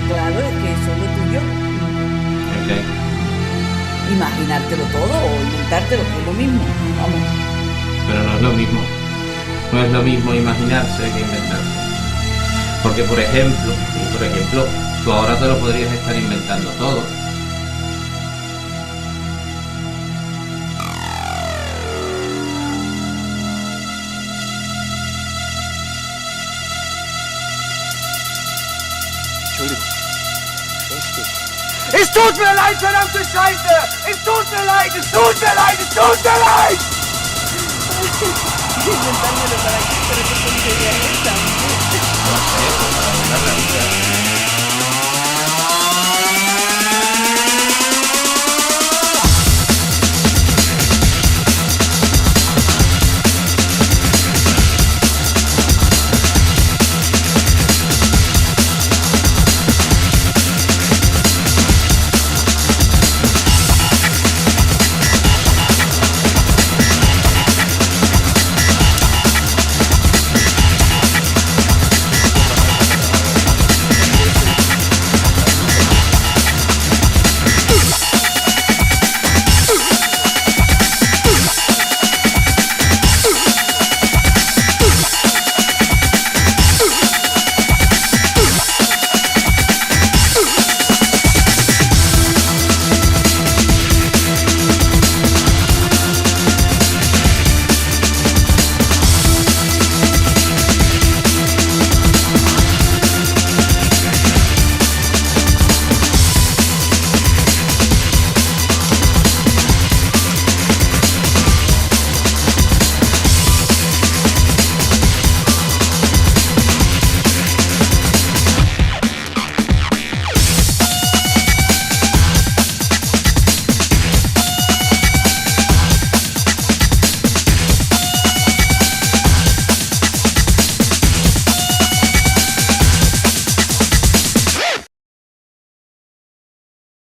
Claro, es que eso es lo tuyo. Ok. Imaginártelo todo o inventártelo, que es lo mismo. Vamos. Pero no es lo mismo. No es lo mismo imaginarse que inventarse. Porque, por ejemplo, tú ahora te lo podrías estar inventando todo. Entschuldigung. Es tut mir leid, verdammte Scheiße! Es tut mir leid, es tut mir leid, es tut mir leid! Inventármelo para qué, pero qué tontería es esta.